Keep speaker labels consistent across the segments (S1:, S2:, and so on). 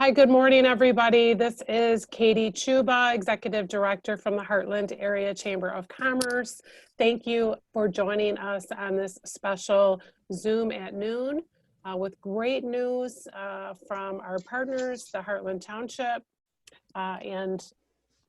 S1: Hi, good morning, everybody. This is Katie Chuba, Executive Director from the Hartland Area Chamber of Commerce. Thank you for joining us on this special Zoom at noon with great news from our partners, the Hartland Township and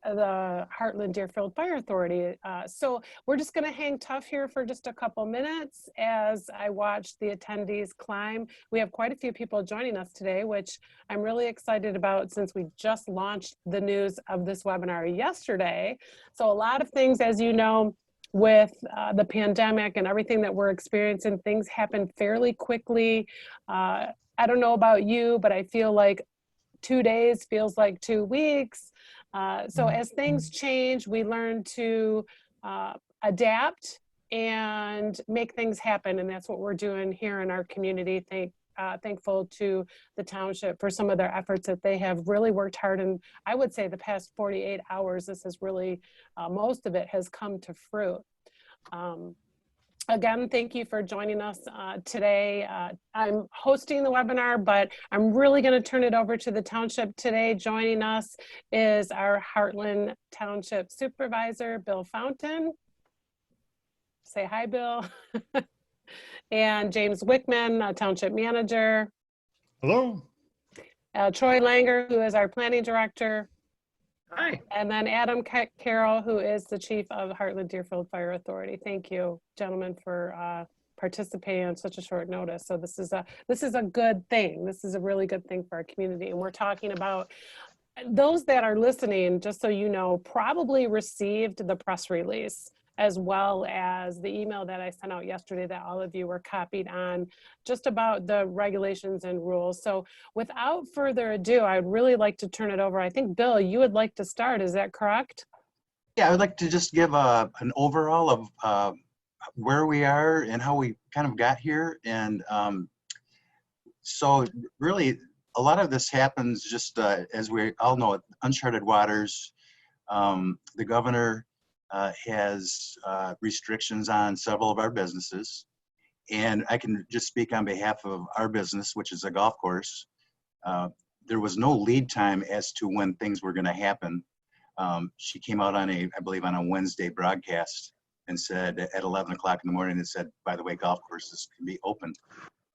S1: the Hartland Deerfield Fire Authority. So we're just going to hang tough here for just a couple minutes as I watch the attendees climb. We have quite a few people joining us today, which I'm really excited about since we just launched the news of this webinar yesterday. So a lot of things, as you know, with the pandemic and everything that we're experiencing, things happen fairly quickly. I don't know about you, but I feel like 2 days feels like 2 weeks. So as things change, we learn to adapt and make things happen. And that's what we're doing here in our community. Thankful to the township for some of their efforts that they have really worked hard. And I would say the past 48 hours, this has really, most of it has come to fruit. Again, thank you for joining us today. I'm hosting the webinar, but I'm really going to turn it over to the township today. Joining us is our Hartland Township Supervisor, Bill Fountain. Say hi, Bill. And James Wickman, Township Manager.
S2: Hello.
S1: Troy Langer, who is our Planning Director.
S2: Hi.
S1: And then Adam Carroll, who is the Chief of Hartland Deerfield Fire Authority. Thank you, gentlemen, for participating on such a short notice. So this is a good thing. This is a really good thing for our community. And we're talking about those that are listening, just so you know, probably received the press release as well as the email that I sent out yesterday that all of you were copied on, just about the regulations and rules. So without further ado, I'd really like to turn it over. I think, Bill, you would like to start, is that correct?
S2: Yeah, I would like to just give an overall of where we are and how we kind of got here. And so really, a lot of this happens just as we all know, uncharted waters. The governor has restrictions on several of our businesses. And I can just speak on behalf of our business, which is a golf course. There was no lead time as to when things were going to happen. She came out on I believe on a Wednesday broadcast and said at 11 o'clock in the morning, it said, by the way, golf courses can be open.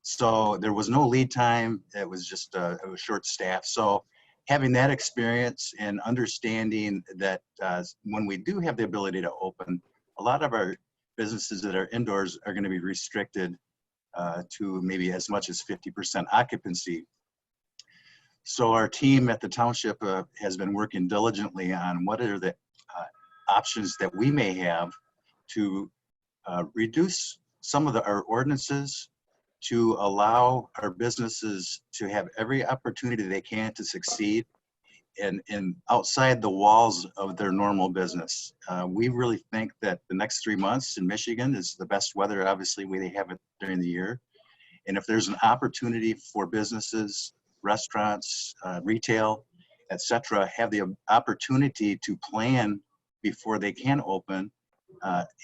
S2: So there was no lead time. It was just it was short staff. So having that experience and understanding that when we do have the ability to open, a lot of our businesses that are indoors are going to be restricted to maybe as much as 50% occupancy. So our team at the township has been working diligently on what are the options that we may have to reduce some of our ordinances, to allow our businesses to have every opportunity they can to succeed and outside the walls of their normal business. We really think that the next 3 months in Michigan is the best weather, obviously, we have it during the year. And if there's an opportunity for businesses, restaurants, retail, etc., have the opportunity to plan before they can open,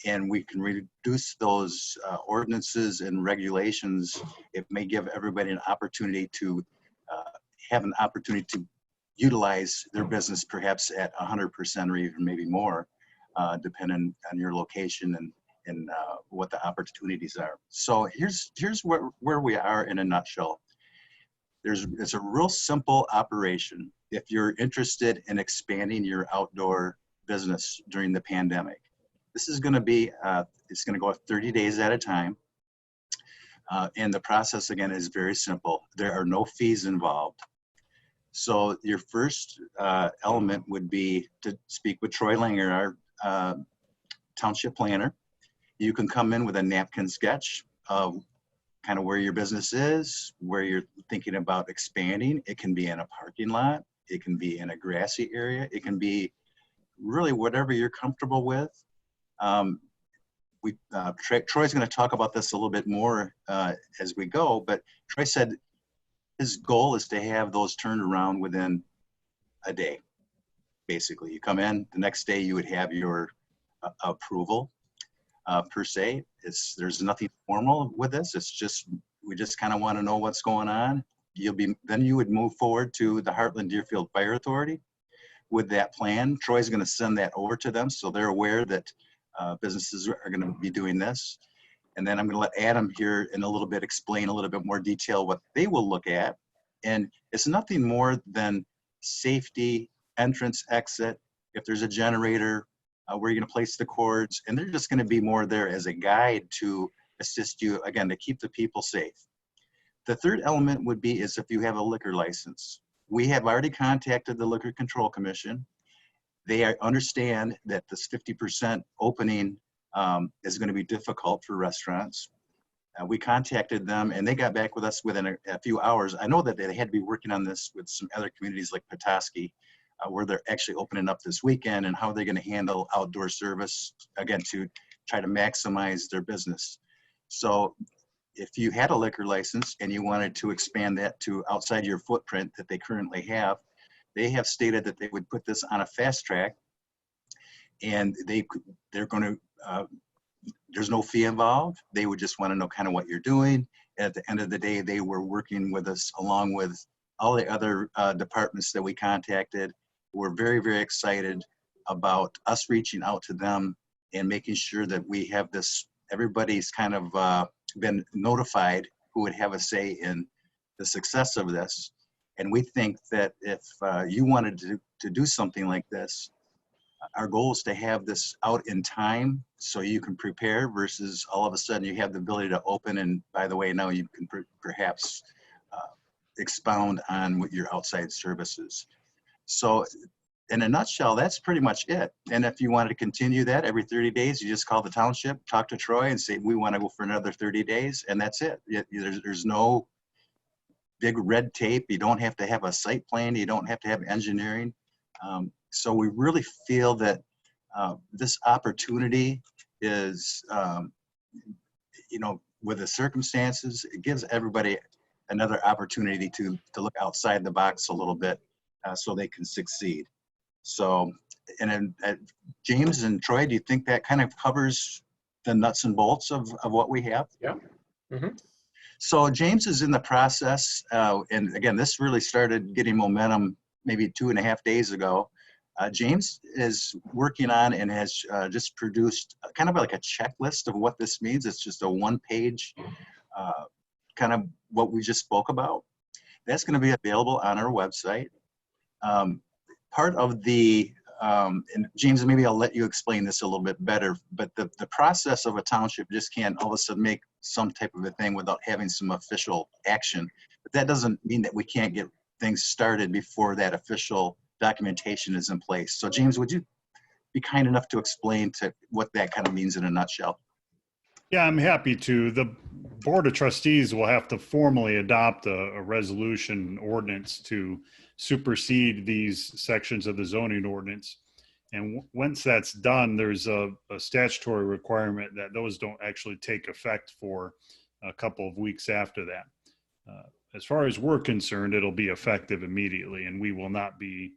S2: and we can reduce those ordinances and regulations, it may give everybody an opportunity to have an opportunity to utilize their business perhaps at 100% or even maybe more, depending on your location and what the opportunities are. So here's where we are in a nutshell. It's a real simple operation if you're interested in expanding your outdoor business during the pandemic. This is going to be, it's going to go 30 days at a time. And the process, again, is very simple. There are no fees involved. So your first element would be to speak with Troy Langer, our township planner. You can come in with a napkin sketch of kind of where your business is, where you're thinking about expanding. It can be in a parking lot. It can be in a grassy area. It can be really whatever you're comfortable with. Troy's going to talk about this a little bit more as we go, but Troy said his goal is to have those turned around within a day. Basically, you come in, the next day you would have your approval per se. There's nothing formal with this. It's just, we just kind of want to know what's going on. then you would move forward to the Hartland Deerfield Fire Authority with that plan. Troy's going to send that over to them so they're aware that businesses are going to be doing this. And then I'm going to let Adam here in a little bit explain a little bit more detail what they will look at. And it's nothing more than safety, entrance, exit, if there's a generator, where you're going to place the cords, and they're just going to be more there as a guide to assist you, again, to keep the people safe. The third element would be is if you have a liquor license. We have already contacted the Liquor Control Commission. They understand that this 50% opening is going to be difficult for restaurants. We contacted them and they got back with us within a few hours. I know that they had to be working on this with some other communities like Petoskey, where they're actually opening up this weekend, and how they're going to handle outdoor service, again, to try to maximize their business. So if you had a liquor license and you wanted to expand that to outside your footprint that they currently have, they have stated that they would put this on a fast track, and they're going to, there's no fee involved. They would just want to know kind of what you're doing. At the end of the day, they were working with us along with all the other departments that we contacted. We're very, very excited about us reaching out to them and making sure that we have this, everybody's kind of been notified who would have a say in the success of this. And we think that if you wanted to do something like this, our goal is to have this out in time so you can prepare, versus all of a sudden you have the ability to open, and by the way, now you can perhaps expound on what your outside services. So in a nutshell, that's pretty much it. And if you wanted to continue that every 30 days, you just call the township, talk to Troy and say, we want to go for another 30 days. And that's it. There's no big red tape. You don't have to have a site plan. You don't have to have engineering. So we really feel that this opportunity is, you know, with the circumstances, it gives everybody another opportunity to look outside the box a little bit so they can succeed. So, and then James and Troy, do you think that kind of covers the nuts and bolts of what we have?
S3: Yeah. Mm-hmm.
S2: So James is in the process, and again, this really started getting momentum maybe 2.5 days ago. James is working on and has just produced kind of like a checklist of what this means. It's just a one-page kind of what we just spoke about. That's going to be available on our website. Part of the, and James, maybe I'll let you explain this a little bit better, but the process of a township just can't all of a sudden make some type of a thing without having some official action. But that doesn't mean that we can't get things started before that official documentation is in place. So James, would you be kind enough to explain to what that kind of means in a nutshell?
S4: Yeah, I'm happy to. The Board of Trustees will have to formally adopt a resolution ordinance to supersede these sections of the zoning ordinance. And once that's done, there's a statutory requirement that those don't actually take effect for a couple of weeks after that. As far as we're concerned, it'll be effective immediately, and we will not be,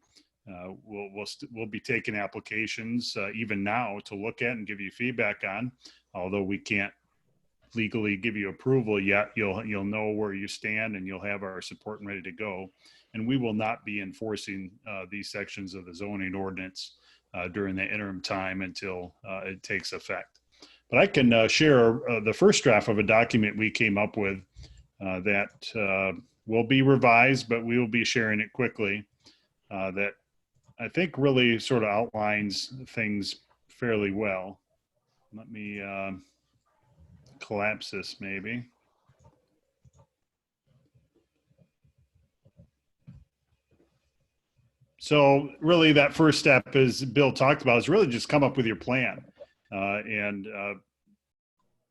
S4: we'll be taking applications even now to look at and give you feedback on. Although we can't legally give you approval yet, you'll know where you stand and you'll have our support and ready to go. And we will not be enforcing these sections of the zoning ordinance during the interim time until it takes effect. But I can share the first draft of a document we came up with that will be revised, but we will be sharing it quickly, that I think really sort of outlines things fairly well. Let me collapse this maybe. So really that first step, as Bill talked about, is really just come up with your plan. And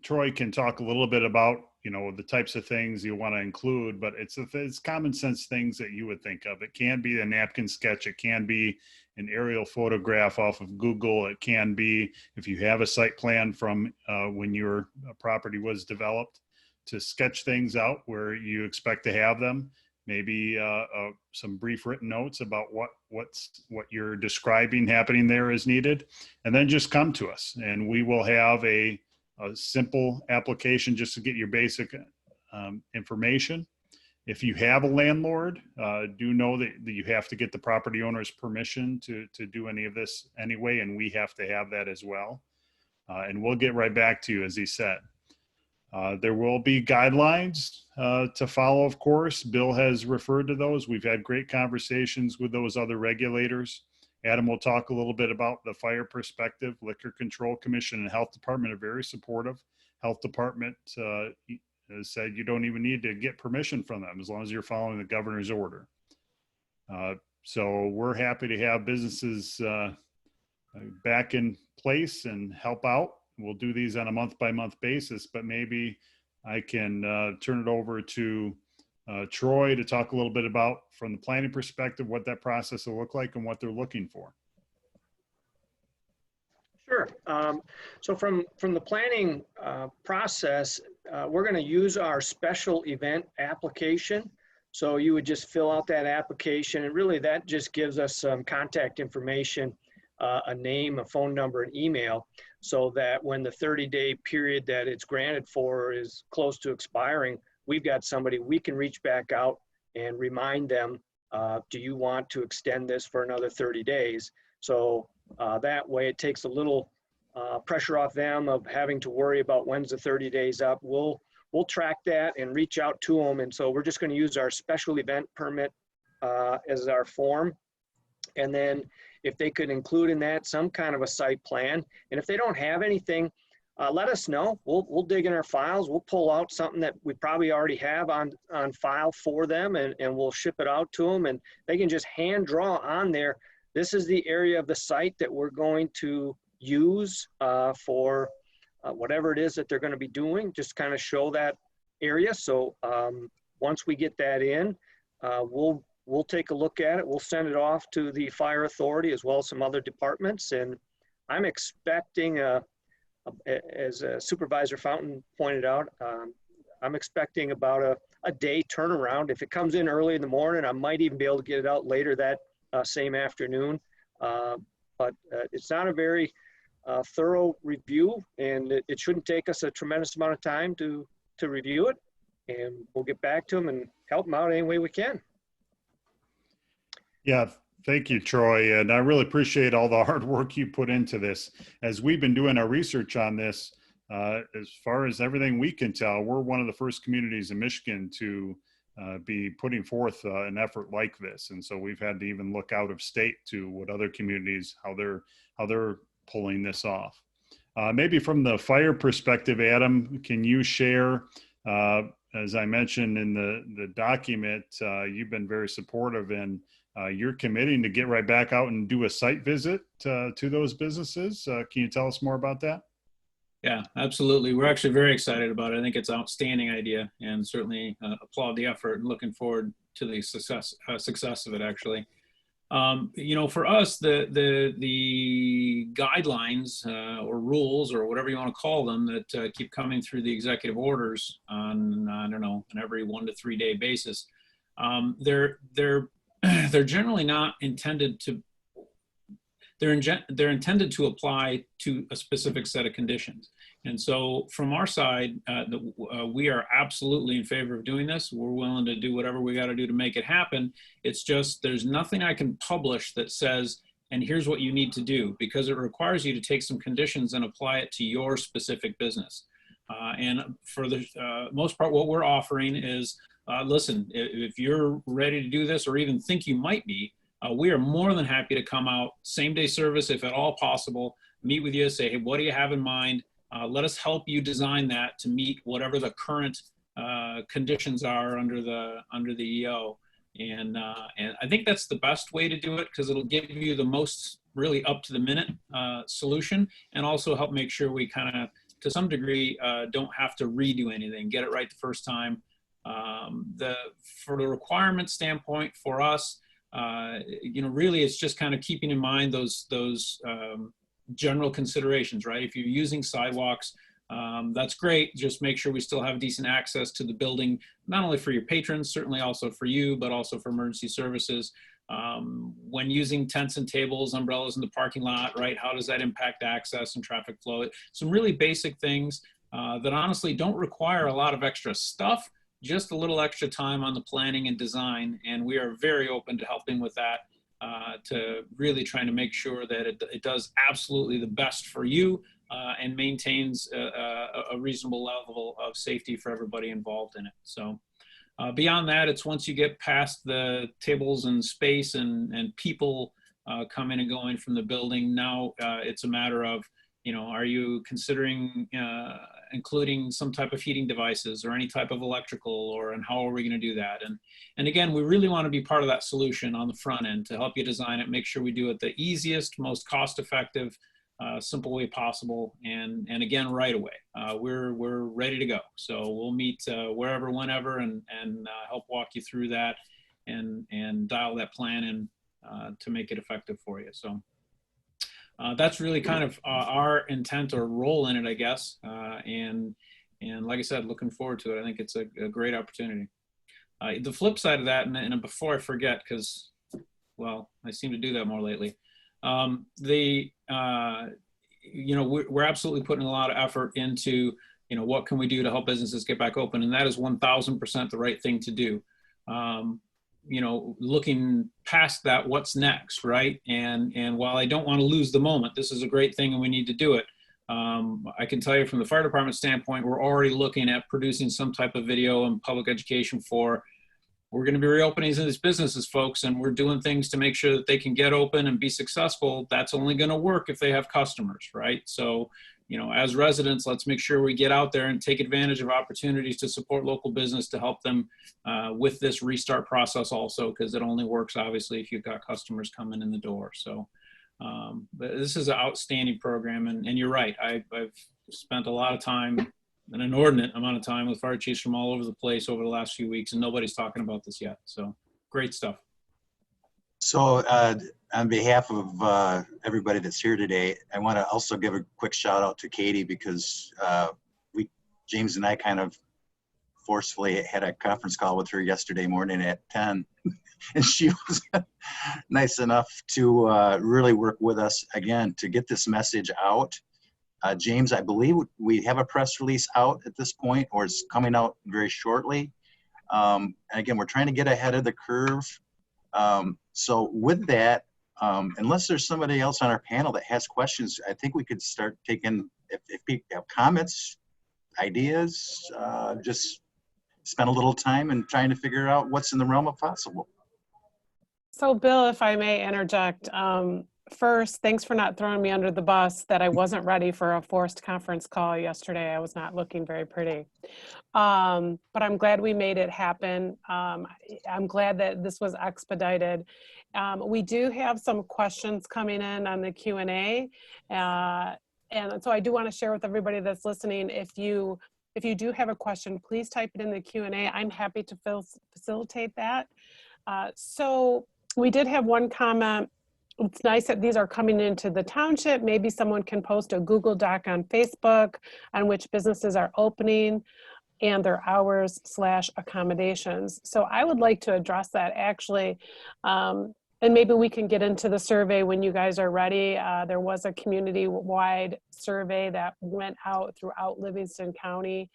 S4: Troy can talk a little bit about, you know, the types of things you want to include, but it's common sense things that you would think of. It can be a napkin sketch. It can be an aerial photograph off of Google. It can be, if you have a site plan from when your property was developed, to sketch things out where you expect to have them. Maybe some brief written notes about what you're describing happening there is needed, and then just come to us, and we will have a simple application just to get your basic information. If you have a landlord, do know that you have to get the property owner's permission to do any of this anyway, and we have to have that as well. And we'll get right back to you, as he said. There will be guidelines to follow, of course. Bill has referred to those. We've had great conversations with those other regulators. Adam will talk a little bit about the fire perspective. Liquor Control Commission and Health Department are very supportive. Health Department has said you don't even need to get permission from them as long as you're following the governor's order. So we're happy to have businesses back in place and help out. We'll do these on a month-by-month basis, but maybe I can turn it over to Troy to talk a little bit about, from the planning perspective, what that process will look like and what they're looking for.
S3: Sure. So from the planning process, we're going to use our special event application. So you would just fill out that application, and really that just gives us some contact information, a name, a phone number, an email, so that when the 30-day period that it's granted for is close to expiring, we've got somebody we can reach back out and remind them, do you want to extend this for another 30 days? So that way it takes a little pressure off them of having to worry about when's the 30 days up. We'll track that and reach out to them. And so we're just going to use our special event permit as our form. And then if they could include in that some kind of a site plan, and if they don't have anything, let us know. We'll dig in our files. We'll pull out something that we probably already have on file for them, and we'll ship it out to them, and they can just hand draw on there. This is the area of the site that we're going to use for whatever it is that they're going to be doing. Just kind of show that area. So once we get that in, we'll take a look at it. We'll send it off to the fire authority as well as some other departments. And I'm expecting, as Supervisor Fountain pointed out, I'm expecting about a day turnaround. If it comes in early in the morning, I might even be able to get it out later that same afternoon. But it's not a very thorough review, and it shouldn't take us a tremendous amount of time to review it. And we'll get back to them and help them out any way we can. Yeah,
S4: thank you, Troy. And I really appreciate all the hard work you put into this. As we've been doing our research on this, as far as everything we can tell, we're one of the first communities in Michigan to be putting forth an effort like this. And so we've had to even look out of state to what other communities, how they're pulling this off. Maybe from the fire perspective, Adam, can you share, as I mentioned in the document, you've been very supportive, and you're committing to get right back out and do a site visit to those businesses. Can you tell us more about that?
S5: Yeah, absolutely. We're actually very excited about it. I think it's an outstanding idea, and certainly applaud the effort and looking forward to the success of it, actually. You know, for us, the guidelines or rules or whatever you want to call them that keep coming through the executive orders on, I don't know, an every 1 to 3 day basis, they're generally not intended to, they're intended to apply to a specific set of conditions. And so from our side, we are absolutely in favor of doing this. We're willing to do whatever we got to do to make it happen. It's just, there's nothing I can publish that says, and here's what you need to do, because it requires you to take some conditions and apply it to your specific business. And for the most part, what we're offering is, listen, if you're ready to do this or even think you might be, we are more than happy to come out, same day service if at all possible, meet with you, say, hey, what do you have in mind? Let us help you design that to meet whatever the current conditions are under the EO. And I think that's the best way to do it, because it'll give you the most really up to the minute solution, and also help make sure we kind of, to some degree, don't have to redo anything, get it right the first time. For the requirement standpoint for us, you know, really it's just kind of keeping in mind those general considerations, right? If you're using sidewalks, that's great. Just make sure we still have decent access to the building, not only for your patrons, certainly also for you, but also for emergency services. When using tents and tables, umbrellas in the parking lot, right? How does that impact access and traffic flow? Some really basic things that honestly don't require a lot of extra stuff, just a little extra time on the planning and design, and we are very open to helping with that, to really trying to make sure that it does absolutely the best for you, and maintains a reasonable level of safety for everybody involved in it. So beyond that, it's once you get past the tables and space and people coming and going from the building, now it's a matter of, you know, are you considering including some type of heating devices or any type of electrical, and how are we going to do that? And again, we really want to be part of that solution on the front end to help you design it, make sure we do it the easiest, most cost-effective, simple way possible, and again, right away. We're ready to go. So we'll meet wherever, whenever, and help walk you through that and dial that plan in to make it effective for you. So that's really kind of our intent or role in it, I guess. And like I said, looking forward to it. I think it's a great opportunity. The flip side of that, and before I forget, because, well, I seem to do that more lately, you know, we're absolutely putting a lot of effort into, you know, what can we do to help businesses get back open? And that is 1000% the right thing to do. You know, looking past that, what's next, right? And while I don't want to lose the moment, this is a great thing and we need to do it. I can tell you from the fire department standpoint, we're already looking at producing some type of video and public education for, we're going to be reopening these businesses, folks, and we're doing things to make sure that they can get open and be successful. That's only going to work if they have customers, right? So, you know, as residents, let's make sure we get out there and take advantage of opportunities to support local business to help them with this restart process also, because it only works, obviously, if you've got customers coming in the door. So, but this is an outstanding program, and you're right. I've spent a lot of time, an inordinate amount of time with fire chiefs from all over the place over the last few weeks, and nobody's talking about this yet. So great stuff.
S2: So on behalf of everybody that's here today, I want to also give a quick shout out to Katie, because James and I kind of forcefully had a conference call with her yesterday morning at 10, and she was nice enough to really work with us again to get this message out. James, I believe we have a press release out at this point, or it's coming out very shortly. And again, we're trying to get ahead of the curve. So with that, unless there's somebody else on our panel that has questions, I think we could start taking, if people have comments, ideas, just spend a little time and trying to figure out what's in the realm of possible.
S1: So Bill, if I may interject, first, thanks for not throwing me under the bus that I wasn't ready for a forced conference call yesterday. I was not looking very pretty. But I'm glad we made it happen. I'm glad that this was expedited. We do have some questions coming in on the Q&A. And so I do want to share with everybody that's listening, if you do have a question, please type it in the Q&A. I'm happy to facilitate that. So we did have one comment. It's nice that these are coming into the township. Maybe someone can post a Google Doc on Facebook on which businesses are opening and their hours / accommodations. So I would like to address that actually. And maybe we can get into the survey when you guys are ready. There was a community-wide survey that went out throughout Livingston County,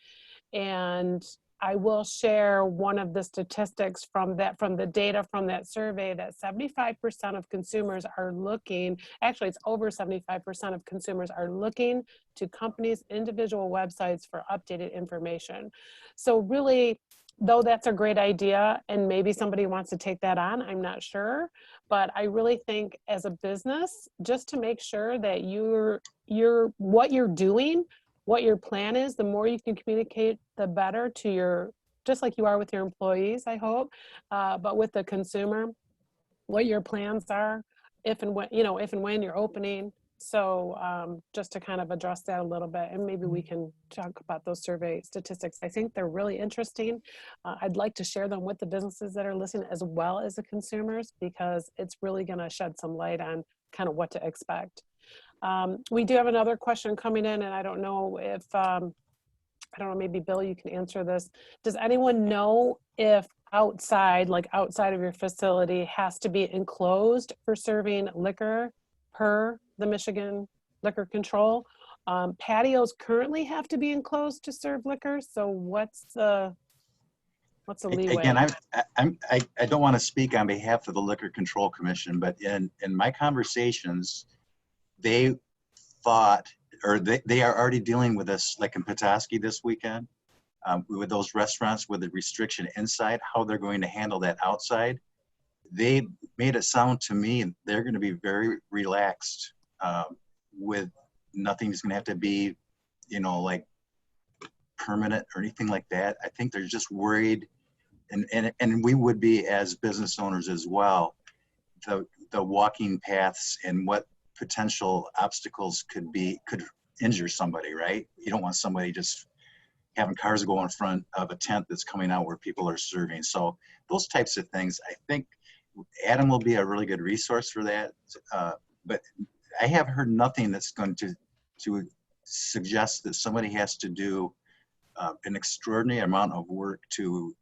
S1: and I will share one of the statistics from the data from that survey, that 75% of consumers are looking, actually it's over 75% of consumers are looking to companies' individual websites for updated information. So really, though that's a great idea, and maybe somebody wants to take that on, I'm not sure, but I really think as a business, just to make sure that what you're doing, what your plan is, the more you can communicate, the better to your, just like you are with your employees, I hope, but with the consumer, what your plans are, if and when you're opening. So just to kind of address that a little bit, and maybe we can talk about those survey statistics. I think they're really interesting. I'd like to share them with the businesses that are listening as well as the consumers, because it's really going to shed some light on kind of what to expect. We do have another question coming in, and I don't know if, maybe Bill, you can answer this. Does anyone know if outside of your facility has to be enclosed for serving liquor per the Michigan Liquor Control? Patios currently have to be enclosed to serve liquor. So what's the What's the leeway?
S2: Again, I don't want to speak on behalf of the Liquor Control Commission, but in my conversations, they thought, or they are already dealing with this, like in Petoskey this weekend, with those restaurants with the restriction inside, how they're going to handle that outside. They made it sound to me they're going to be very relaxed with nothing's going to have to be, like permanent or anything like that. I think they're just worried, and we would be as business owners as well, the walking paths and what potential obstacles could injure somebody, right? You don't want somebody just having cars go in front of a tent that's coming out where people are serving. So those types of things, I think Adam will be a really good resource for that. But I have heard nothing that's going to suggest that somebody has to do an extraordinary amount of work to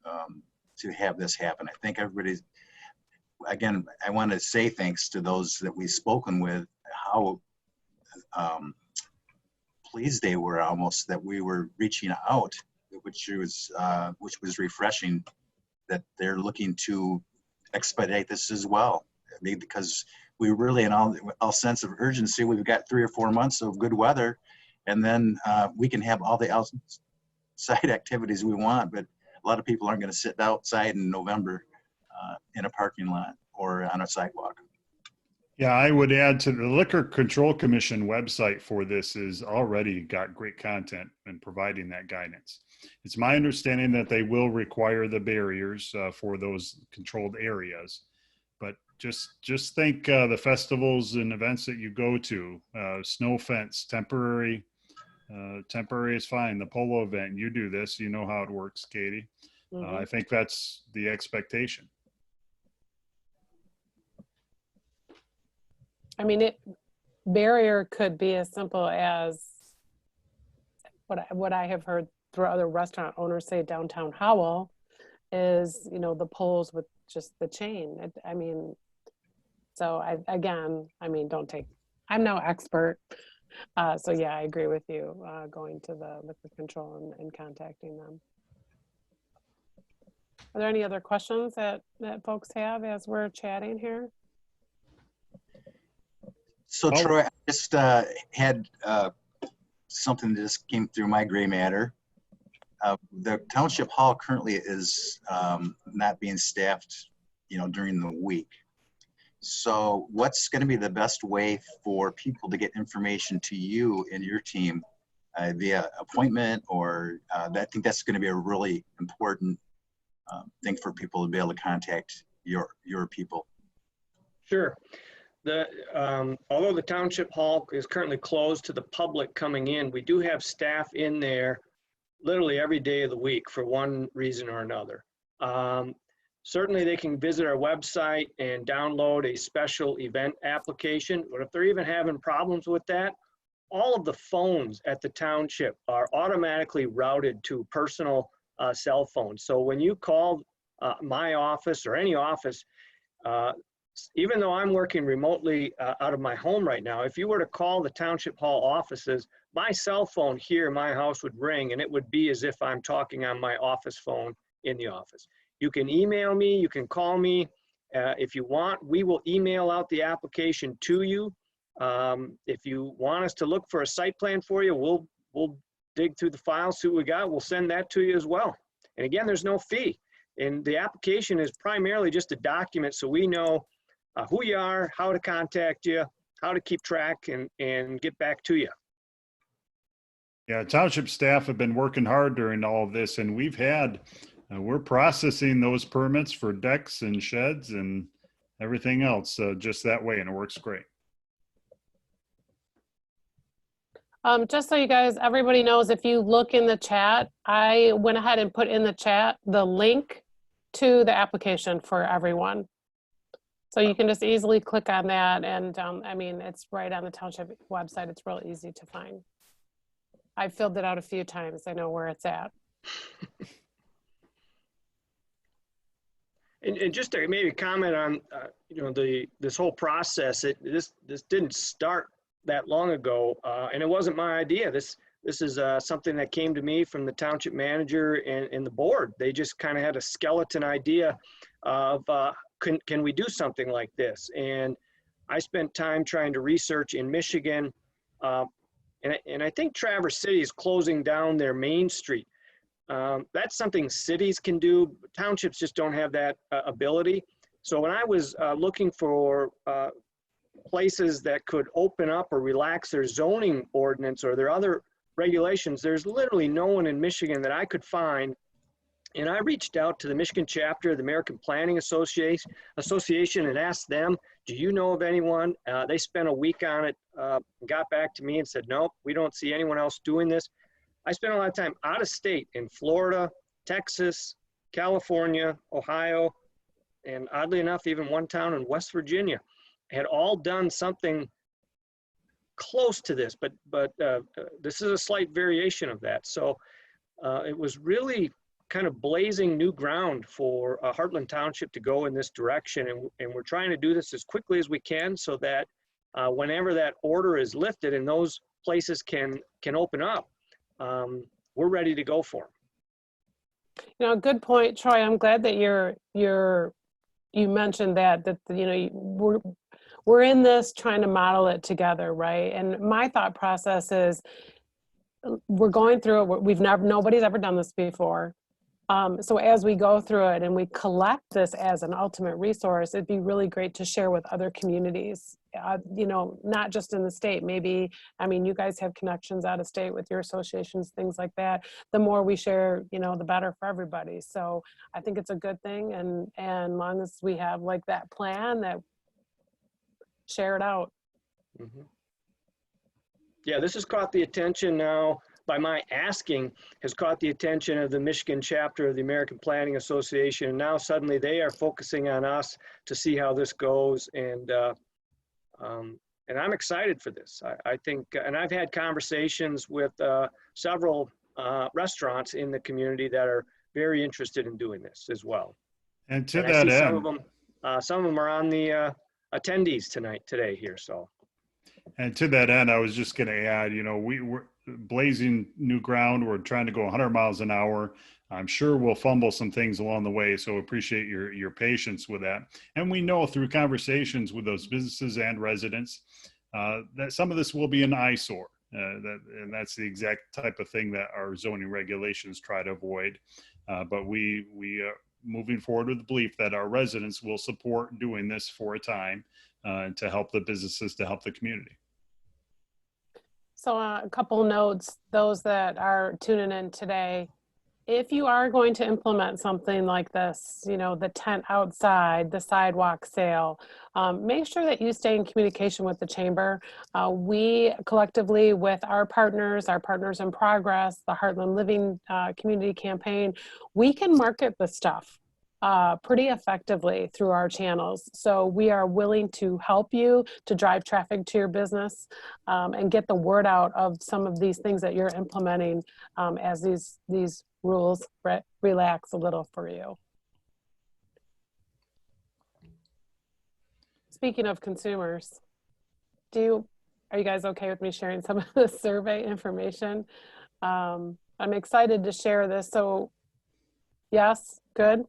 S2: have this happen. I think everybody's, again, I want to say thanks to those that we've spoken with, how pleased they were almost that we were reaching out, which was refreshing, that they're looking to expedite this as well. I mean, because we really, in all sense of urgency, we've got 3 or 4 months of good weather, and then we can have all the outside activities we want, but a lot of people aren't going to sit outside in November in a parking lot or on a sidewalk.
S4: Yeah, I would add to the Liquor Control Commission website for this is already got great content and providing that guidance. It's my understanding that they will require the barriers for those controlled areas, but just think the festivals and events that you go to, snow fence, temporary is fine. The polo event, you do this, you know how it works, Katie.
S1: Mhm.
S4: I think that's the expectation.
S1: I mean, barrier could be as simple as what I have heard through other restaurant owners say downtown Howell is, the poles with just the chain. So I'm no expert. So yeah, I agree with you, going to the liquor control and contacting them. Are there any other questions that folks have as we're chatting here?
S2: So Troy, I just had something that just came through my gray matter. The township hall currently is not being staffed, during the week. So what's going to be the best way for people to get information to you and your team via appointment, or I think that's going to be a really important thing for people to be able to contact your people.
S3: Sure. Although the township hall is currently closed to the public coming in, we do have staff in there literally every day of the week for one reason or another. Certainly they can visit our website and download a special event application, but if they're even having problems with that, all of the phones at the township are automatically routed to personal cell phones. So when you call my office or any office, even though I'm working remotely out of my home right now, if you were to call the township hall offices, my cell phone here in my house would ring, and it would be as if I'm talking on my office phone in the office. You can email me, you can call me if you want. We will email out the application to you. If you want us to look for a site plan for you, we'll dig through the files, see what we got. We'll send that to you as well. And again, there's no fee. And the application is primarily just a document so we know who you are, how to contact you, how to keep track and get back to you.
S4: Yeah, township staff have been working hard during all of this, and we're processing those permits for decks and sheds and everything else just that way, and it works great.
S1: Just so you guys, everybody knows, if you look in the chat, I went ahead and put in the chat the link to the application for everyone. So you can just easily click on that, and it's right on the township website. It's real easy to find. I've filled it out a few times. I know where it's at.
S3: And just to maybe comment on, this whole process. This didn't start that long ago, and it wasn't my idea. this is something that came to me from the township manager and the board. They just kind of had a skeleton idea of can we do something like this? And I spent time trying to research in Michigan, and I think Traverse City is closing down their main street. That's something cities can do. Townships just don't have that ability. So when I was looking for places that could open up or relax their zoning ordinance or their other regulations, there's literally no one in Michigan that I could find. And I reached out to the Michigan chapter of the American Planning Association and asked them, do you know of anyone? They spent a week on it, got back to me and said, nope, we don't see anyone else doing this. I spent a lot of time out of state in Florida, Texas, California, Ohio, and oddly enough, even one town in West Virginia had all done something close to this, but this is a slight variation of that. So it was really kind of blazing new ground for Hartland Township to go in this direction. And we're trying to do this as quickly as we can so that whenever that order is lifted and those places can open up, we're ready to go for them.
S1: You know, good point, Troy. I'm glad that you mentioned that you know, we're in this trying to model it together, right? And my thought process is we're going through it. Nobody's ever done this before. So as we go through it and we collect this as an ultimate resource, it'd be really great to share with other communities, you know, not just in the state. Maybe, I mean, you guys have connections out of state with your associations, things like that. The more we share, you know, the better for everybody. So I think it's a good thing. And long as we have like that plan, that share it out.
S3: Mm-hmm. Yeah, this has caught the attention now. By my asking, has caught the attention of the Michigan chapter of the American Planning Association. And now suddenly they are focusing on us to see how this goes. And I'm excited for this. I think, and I've had conversations with several restaurants in the community that are very interested in doing this as well.
S4: And to that end,
S3: some of them are on the attendees today here. So.
S4: And to that end, I was just going to add, you know, we're blazing new ground. We're trying to go 100 miles an hour. I'm sure we'll fumble some things along the way. So appreciate your patience with that. And we know through conversations with those businesses and residents that some of this will be an eyesore. And that's the exact type of thing that our zoning regulations try to avoid. But we are moving forward with the belief that our residents will support doing this for a time to help the businesses, to help the community.
S1: So a couple notes, those that are tuning in today, if you are going to implement something like this, you know, the tent outside, the sidewalk sale, make sure that you stay in communication with the chamber. We collectively with our partners in progress, the Hartland Living Community Campaign, we can market the stuff pretty effectively through our channels. So we are willing to help you to drive traffic to your business and get the word out of some of these things that you're implementing as these rules relax a little for you. Speaking of consumers, are you guys okay with me sharing some of the survey information? I'm excited to share this. So yes, good.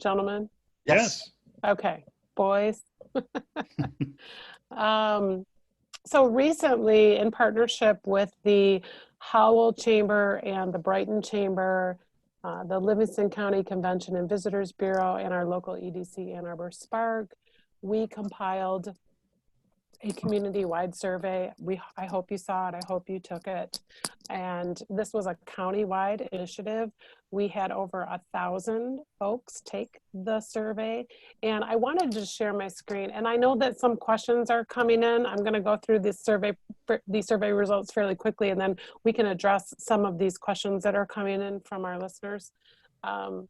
S1: Gentlemen?
S2: Yes.
S1: Okay, boys. So recently, in partnership with the Howell Chamber and the Brighton Chamber, the Livingston County Convention and Visitors Bureau, and our local EDC Ann Arbor Spark, we compiled a community-wide survey. I hope you saw it. I hope you took it. And this was a county-wide initiative. We had over 1,000 folks take the survey. And I wanted to share my screen. And I know that some questions are coming in. I'm going to go through these survey results fairly quickly, and then we can address some of these questions that are coming in from our listeners. So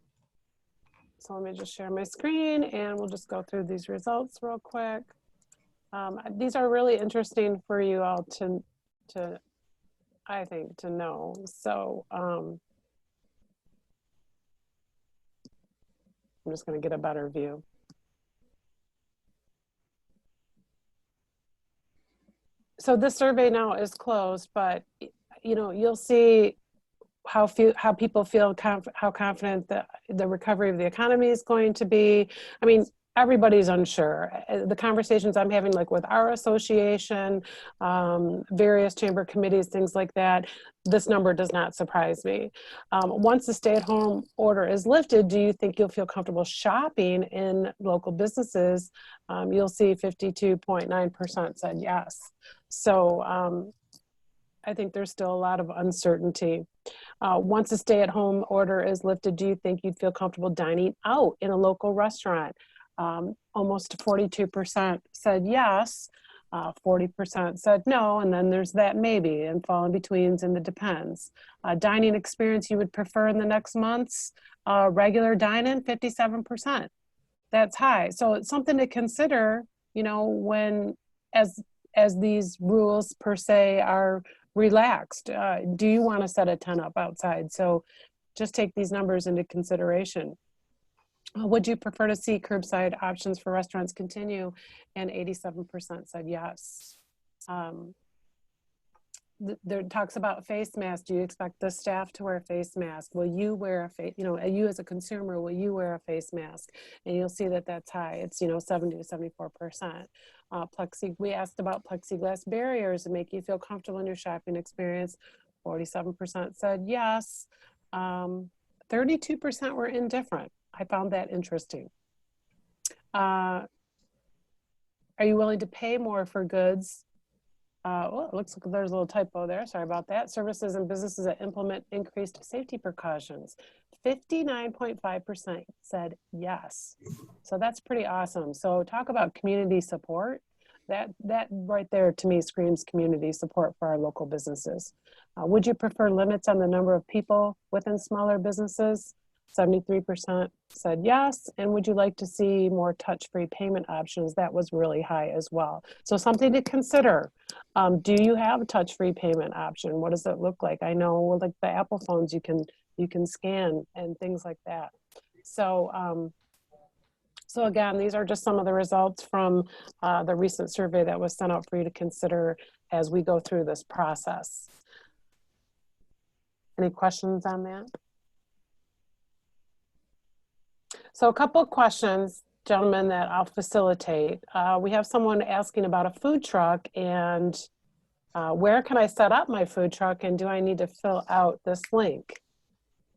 S1: let me just share my screen, and we'll just go through these results real quick. These are really interesting for you all to I think, to know. So I'm just going to get a better view. So this survey now is closed, but you know, you'll see how people feel, how confident the recovery of the economy is going to be. I mean, everybody's unsure. The conversations I'm having, like with our association, various chamber committees, things like that, this number does not surprise me. Once the stay-at-home order is lifted, do you think you'll feel comfortable shopping in local businesses? You'll see 52.9% said yes. So I think there's still a lot of uncertainty. Once the stay-at-home order is lifted, do you think you'd feel comfortable dining out in a local restaurant? Almost 42% said yes, 40% said no, and then there's that maybe and fall in betweens and the depends. Dining experience you would prefer in the next months? Regular dine-in, 57%. That's high. So it's something to consider, you know, when as these rules per se are relaxed. Do you want to set a tent up outside? So just take these numbers into consideration. Would you prefer to see curbside options for restaurants continue? And 87% said yes. There talks about face masks. Do you expect the staff to wear a face mask? Will you wear a face, you know, you as a consumer, will you wear a face mask? And you'll see that that's high. It's, you know, 70 to 74%. We asked about plexiglass barriers to make you feel comfortable in your shopping experience. 47% said yes. 32% were indifferent. I found that interesting. Are you willing to pay more for goods? Well, it looks like there's a little typo there. Sorry about that. Services and businesses that implement increased safety precautions. 59.5% said yes. So that's pretty awesome. So talk about community support. That right there to me screams community support for our local businesses. Would you prefer limits on the number of people within smaller businesses? 73% said yes. And would you like to see more touch-free payment options? That was really high as well. So something to consider. Do you have a touch-free payment option? What does it look like? I know like the Apple phones, you can scan and things like that. So, so again, these are just some of the results from the recent survey that was sent out for you to consider as we go through this process. Any questions on that? So a couple of questions, gentlemen, that I'll facilitate. We have someone asking about a food truck and where can I set up my food truck and do I need to fill out this link?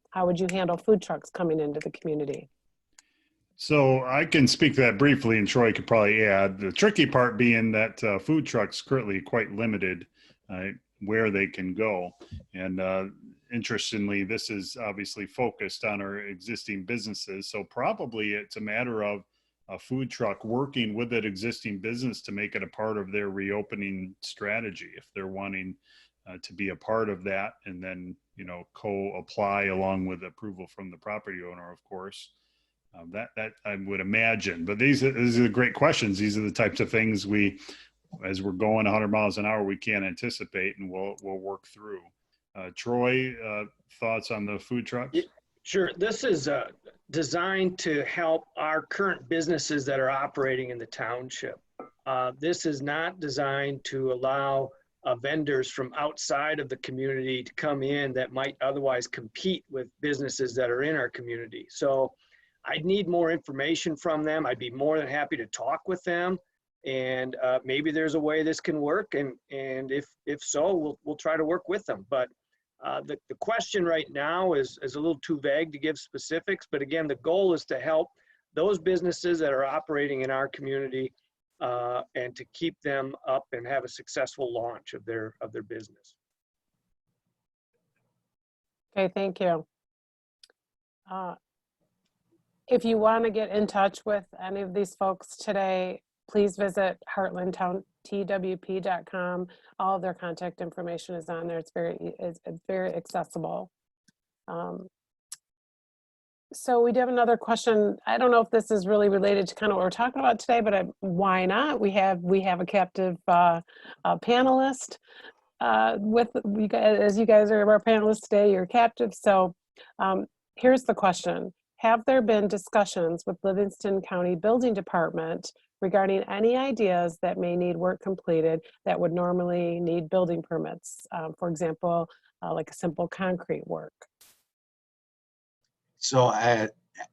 S1: How would you handle food trucks coming into the community?
S4: So I can speak to that briefly, and Troy could probably add. The tricky part being that food trucks currently quite limited where they can go. And interestingly, this is obviously focused on our existing businesses. So probably it's a matter of a food truck working with that existing business to make it a part of their reopening strategy if they're wanting to be a part of that, and then, you know, co-apply along with approval from the property owner, of course. That I would imagine. But these are great questions. These are the types of things we, as we're going 100 miles an hour, we can't anticipate, and we'll work through. Troy, thoughts on the food trucks?
S3: Sure. This is designed to help our current businesses that are operating in the township. This is not designed to allow vendors from outside of the community to come in that might otherwise compete with businesses that are in our community. So I'd need more information from them. I'd be more than happy to talk with them, and maybe there's a way this can work. And if so, we'll try to work with them. But the question right now is a little too vague to give specifics. But again, the goal is to help those businesses that are operating in our community and to keep them up and have a successful launch of their business.
S1: Okay, thank you. If you want to get in touch with any of these folks today, please visit heartlandtwp.com. All of their contact information is on there. It's very accessible. So we do have another question. I don't know if this is really related to kind of what we're talking about today, but why not? We have a captive panelist with you guys, as you guys are our panelists today. You're captive. So here's the question. Have there been discussions with Livingston County Building Department regarding any ideas that may need work completed that would normally need building permits. For example, like a simple concrete work.
S2: So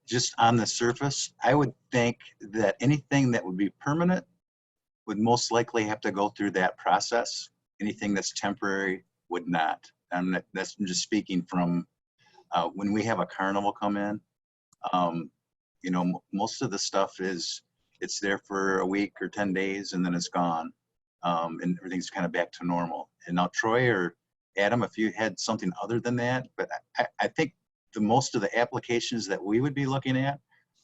S2: just on the surface, I would think that anything that would be permanent would most likely have to go through that process. Anything that's temporary would not. And I'm just speaking from when we have a carnival come in. You know, most of the stuff it's there for a week or 10 days and then it's gone. And everything's kind of back to normal. And now Troy or Adam, if you had something other than that, but I think most of the applications that we would be looking at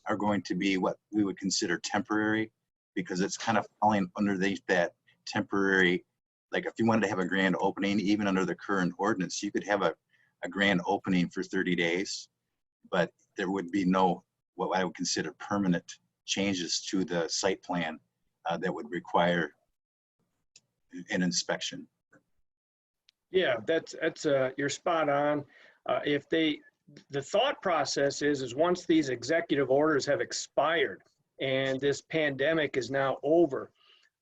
S2: are going to be what we would consider temporary, because it's kind of falling underneath that temporary. Like if you wanted to have a grand opening, even under the current ordinance, you could have a grand opening for 30 days, but there would be no, what I would consider permanent changes to the site plan that would require an inspection.
S3: Yeah, that's you're spot on. The thought process is once these executive orders have expired and this pandemic is now over,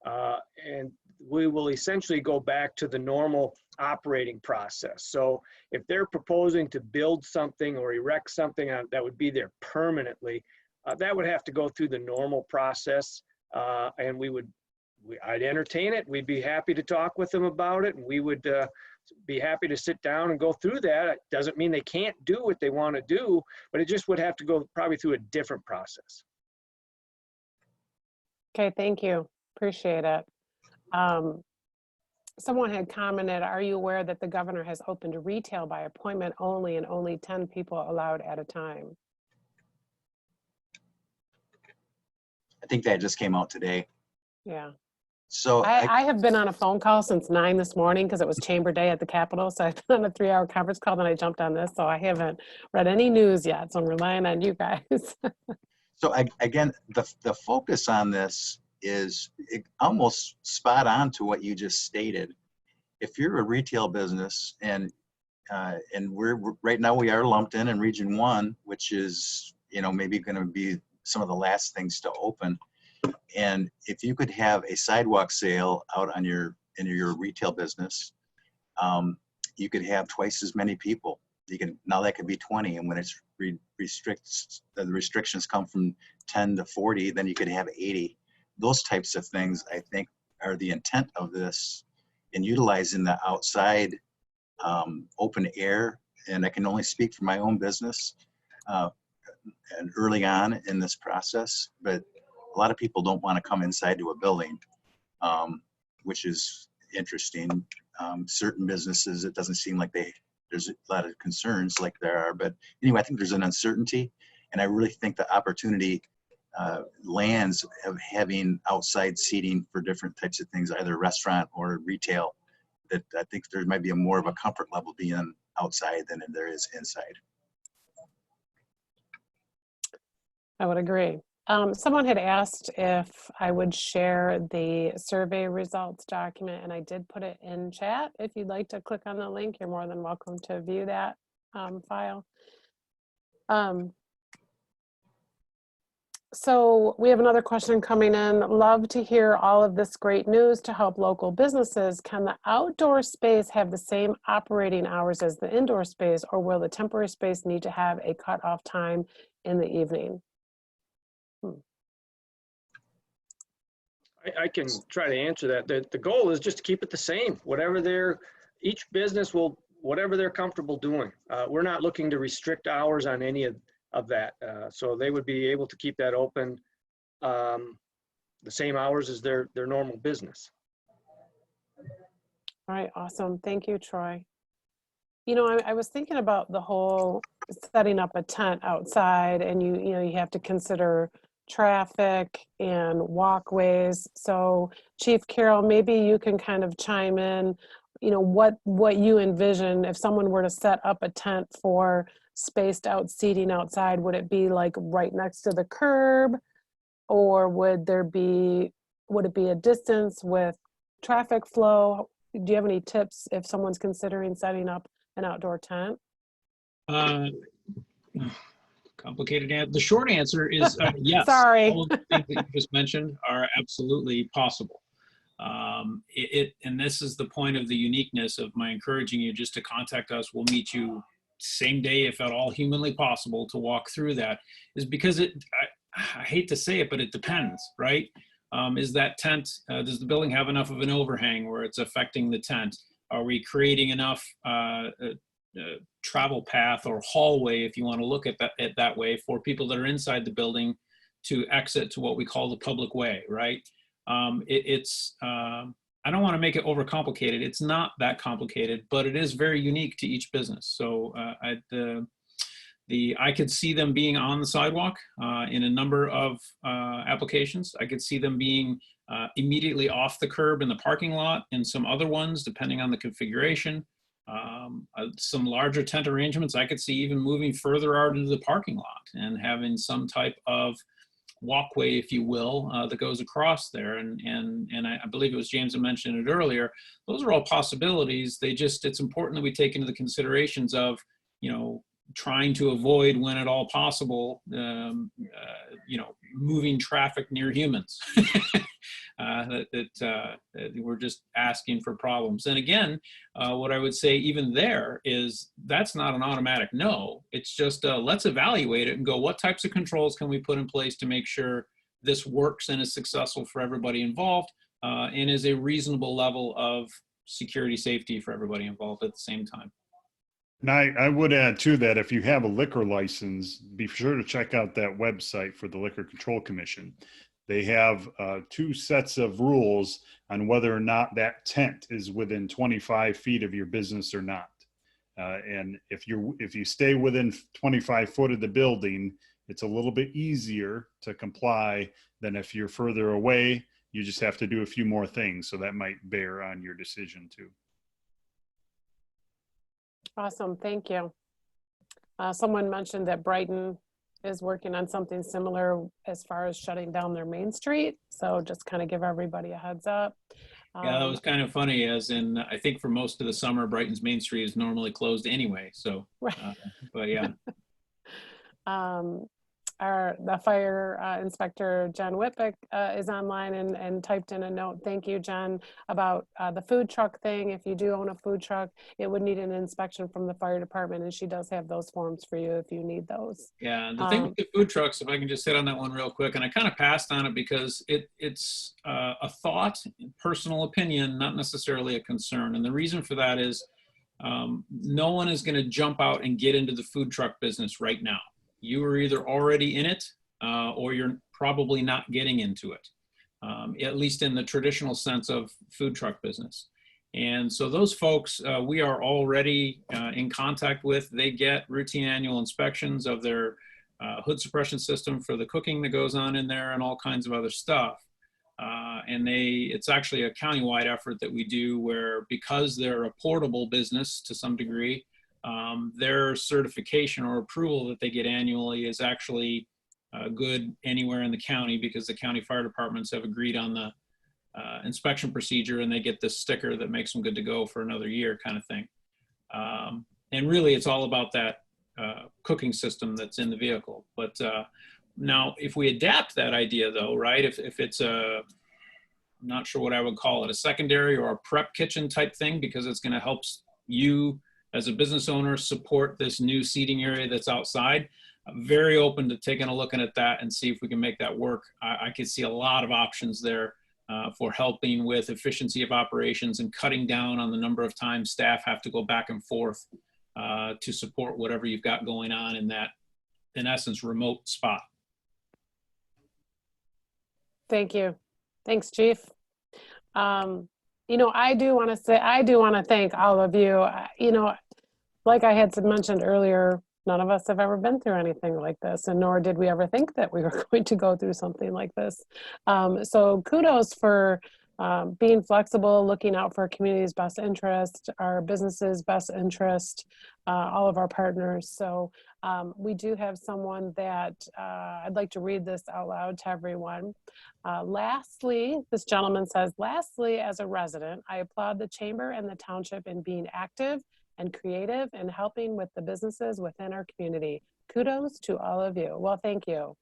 S3: and we will essentially go back to the normal operating process. So if they're proposing to build something or erect something that would be there permanently, that would have to go through the normal process, and I'd entertain it. We'd be happy to talk with them about it, and we would be happy to sit down and go through that. It doesn't mean they can't do what they want to do, but it just would have to go probably through a different process.
S1: Okay, thank you. Appreciate it. Someone had commented, are you aware that the governor has opened retail by appointment only and only 10 people allowed at a time?
S2: I think that just came out today.
S1: Yeah.
S2: So
S1: I have been on a phone call since 9 this morning because it was chamber day at the Capitol. So I've been on a 3-hour conference call, then I jumped on this. So I haven't read any news yet. So I'm relying on you guys.
S2: So again, the focus on this is almost spot on to what you just stated. If you're a retail business and we're right now we are lumped in Region 1, which is, you know, maybe going to be some of the last things to open. And if you could have a sidewalk sale out on in your retail business, you could have twice as many people. Now that could be 20, and when it's the restrictions come from 10 to 40, then you could have 80. Those types of things, I think, are the intent of this, in utilizing the outside open air. And I can only speak for my own business and early on in this process, but a lot of people don't want to come inside to a building, which is interesting. Certain businesses, it doesn't seem like there's a lot of concerns like there are, but anyway, I think there's an uncertainty, and I really think the opportunity lands of having outside seating for different types of things, either restaurant or retail, that I think there might be more of a comfort level being outside than there is inside.
S1: I would agree. Someone had asked if I would share the survey results document, and I did put it in chat. If you'd like to click on the link, you're more than welcome to view that file. So we have another question coming in. Love to hear all of this great news to help local businesses. Can the outdoor space have the same operating hours as the indoor space, or will the temporary space need to have a cutoff time in the evening?
S3: I can try to answer that. The goal is just to keep it the same. Each business will, whatever they're comfortable doing. We're not looking to restrict hours on any of that. So they would be able to keep that open the same hours as their normal business.
S1: All right, awesome. Thank you, Troy. You know, I was thinking about the whole setting up a tent outside, and you have to consider traffic and walkways. So Chief Carroll, maybe you can kind of chime in, what you envision if someone were to set up a tent for spaced out seating outside. Would it be like right next to the curb, or would it be a distance with traffic flow? Do you have any tips if someone's considering setting up an outdoor tent?
S5: Complicated answer. The short answer is yes.
S1: Sorry.
S5: All of the things that you just mentioned are absolutely possible. And this is the point of the uniqueness of my encouraging you just to contact us. We'll meet you same day, if at all humanly possible, to walk through that, is because I hate to say it, but it depends, right? Is that tent, does the building have enough of an overhang where it's affecting the tent? Are we creating enough travel path or hallway, if you want to look at that way, for people that are inside the building to exit to what we call the public way, right? I don't want to make it overcomplicated. It's not that complicated, but it is very unique to each business. So I could see them being on the sidewalk in a number of applications. I could see them being immediately off the curb in the parking lot in some other ones, depending on the configuration. Some larger tent arrangements, I could see even moving further out into the parking lot and having some type of walkway, if you will, that goes across there. And I believe it was James that mentioned it earlier. Those are all possibilities. It's important that we take into the considerations of, trying to avoid, when at all possible, moving traffic near humans. We're just asking for problems. And again, what I would say even there is that's not an automatic no. It's just let's evaluate it and go, what types of controls can we put in place to make sure this works and is successful for everybody involved and is a reasonable level of security safety for everybody involved at the same time.
S4: And I would add to that, if you have a liquor license, be sure to check out that website for the Liquor Control Commission. They have 2 sets of rules on whether or not that tent is within 25 feet of your business or not. And if you stay within 25 foot of the building, it's a little bit easier to comply than if you're further away. You just have to do a few more things. So that might bear on your decision too.
S1: Awesome, thank you. Someone mentioned that Brighton is working on something similar as far as shutting down their main street. So just kind of give everybody a heads up.
S5: Yeah, that was kind of funny, as in, I think for most of the summer, Brighton's Main Street is normally closed anyway. So,
S1: right.
S5: But yeah.
S1: The fire inspector, Jen Whitbeck, is online and typed in a note. Thank you, Jen, about the food truck thing. If you do own a food truck, it would need an inspection from the fire department, and she does have those forms for you if you need those.
S5: Yeah, the thing with the food trucks, if I can just hit on that one real quick, and I kind of passed on it because it's a thought, personal opinion, not necessarily a concern. And the reason for that is no one is going to jump out and get into the food truck business right now. You are either already in it or you're probably not getting into it, at least in the traditional sense of food truck business. And so those folks we are already in contact with. They get routine annual inspections of their hood suppression system for the cooking that goes on in there and all kinds of other stuff. And it's actually a countywide effort that we do where, because they're a portable business to some degree, their certification or approval that they get annually is actually good anywhere in the county, because the county fire departments have agreed on the inspection procedure, and they get this sticker that makes them good to go for another year, kind of thing. And really, it's all about that cooking system that's in the vehicle. But now, if we adapt that idea, though, right, if it's I'm not sure what I would call it, a secondary or a prep kitchen type thing, because it's going to help you as a business owner support this new seating area that's outside. I'm very open to taking a look at that and see if we can make that work. I could see a lot of options there for helping with efficiency of operations and cutting down on the number of times staff have to go back and forth to support whatever you've got going on in that, in essence, remote spot.
S1: Thank you. Thanks, Chief. I do want to thank all of you. Like I had mentioned earlier, none of us have ever been through anything like this, and nor did we ever think that we were going to go through something like this. So kudos for being flexible, looking out for our community's best interest, our business's best interest, all of our partners. So we do have someone that I'd like to read this out loud to everyone. Lastly, this gentleman says, lastly, as a resident, I applaud the Chamber and the Township in being active and creative and helping with the businesses within our community. kudos to all of you. Well, thank you.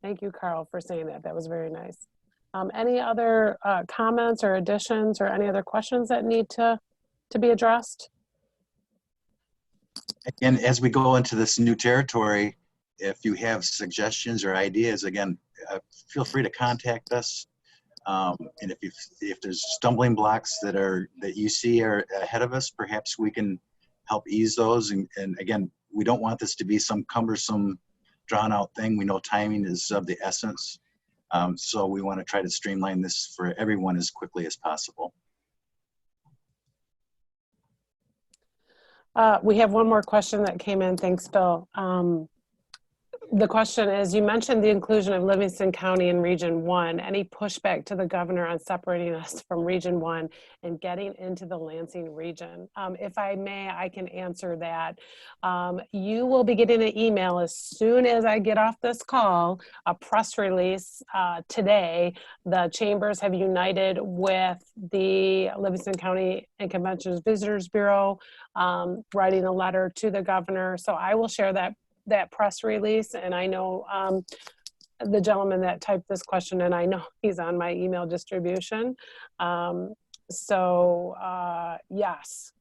S1: Thank you, Carl, for saying that. That was very nice. Any other comments or additions or any other questions that need to be addressed?
S2: Again, as we go into this new territory, if you have suggestions or ideas, again, feel free to contact us. And if there's stumbling blocks that you see are ahead of us, perhaps we can help ease those. And again, we don't want this to be some cumbersome, drawn out thing. We know timing is of the essence. So we want to try to streamline this for everyone as quickly as possible.
S1: We have one more question that came in. Thanks, Bill. The question is, you mentioned the inclusion of Livingston County in Region 1. Any pushback to the governor on separating us from Region 1 and getting into the Lansing region? If I may, I can answer that. You will be getting an email as soon as I get off this call, a press release today. The chambers have united with the Livingston County and Conventions Visitors Bureau, writing a letter to the governor. So I will share that press release, and I know the gentleman that typed this question, and I know he's on my email distribution. Yes,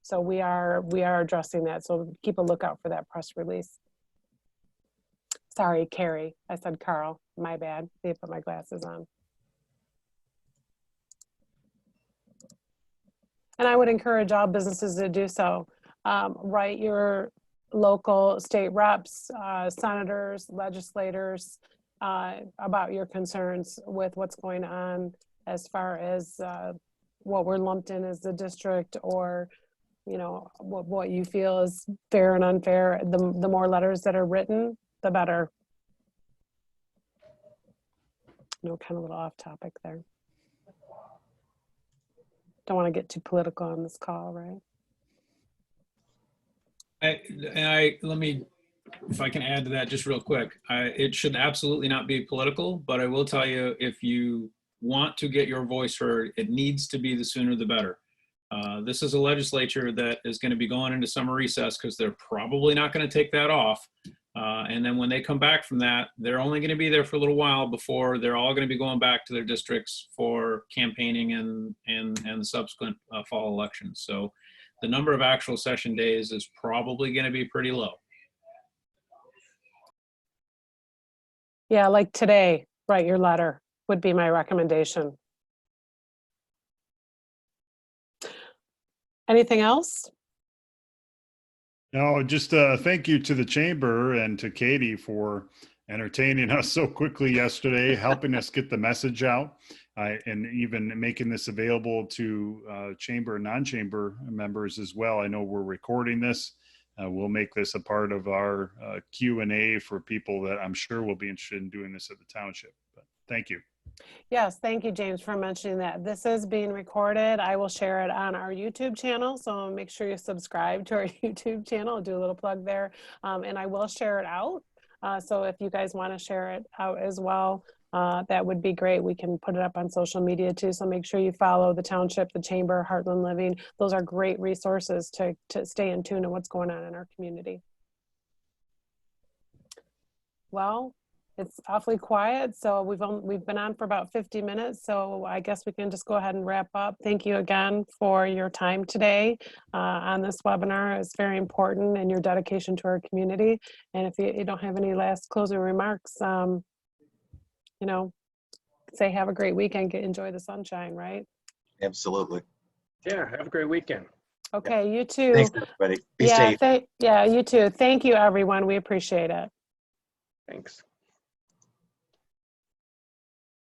S1: so we are addressing that, so keep a lookout for that press release. Sorry, Carrie, I said Carl, my bad. They put my glasses on. And I would encourage all businesses to do so. Write your local state reps, senators, legislators, about your concerns with what's going on as far as what we're lumped in as the district, or what you feel is fair and unfair. The more letters that are written, the better. Kind of a little off topic there. Don't want to get too political on this call, right?
S5: Let me, if I can add to that just real quick, it should absolutely not be political, but I will tell you, if you want to get your voice heard, it needs to be the sooner the better. This is a legislature that is going to be going into summer recess because they're probably not going to take that off. And then when they come back from that, they're only going to be there for a little while before they're all going to be going back to their districts for campaigning and the subsequent fall elections. So the number of actual session days is probably going to be pretty low.
S1: Yeah, like today, write your letter would be my recommendation. Anything else?
S4: No, just thank you to the chamber and to Katie for entertaining us so quickly yesterday, helping us get the message out, and even making this available to chamber and non-chamber members as well. I know we're recording this. We'll make this a part of our Q&A for people that I'm sure will be interested in doing this at the township. But thank you.
S1: Yes, thank you, James, for mentioning that. This is being recorded. I will share it on our YouTube channel, so make sure you subscribe to our YouTube channel. I'll do a little plug there, and I will share it out. So if you guys want to share it out as well, that would be great. We can put it up on social media too, so make sure you follow the township, the chamber, Hartland Living. Those are great resources to stay in tune to what's going on in our community. Well, it's awfully quiet, so we've been on for about 50 minutes, so I guess we can just go ahead and wrap up. Thank you again for your time today on this webinar. It's very important, and your dedication to our community. And if you don't have any last closing remarks, say have a great weekend, enjoy the sunshine, right?
S2: Absolutely.
S3: Yeah, have a great weekend.
S1: Okay, you too.
S2: Thanks, everybody. Be safe.
S1: Yeah, you too. Thank you, everyone. We appreciate it.
S3: Thanks.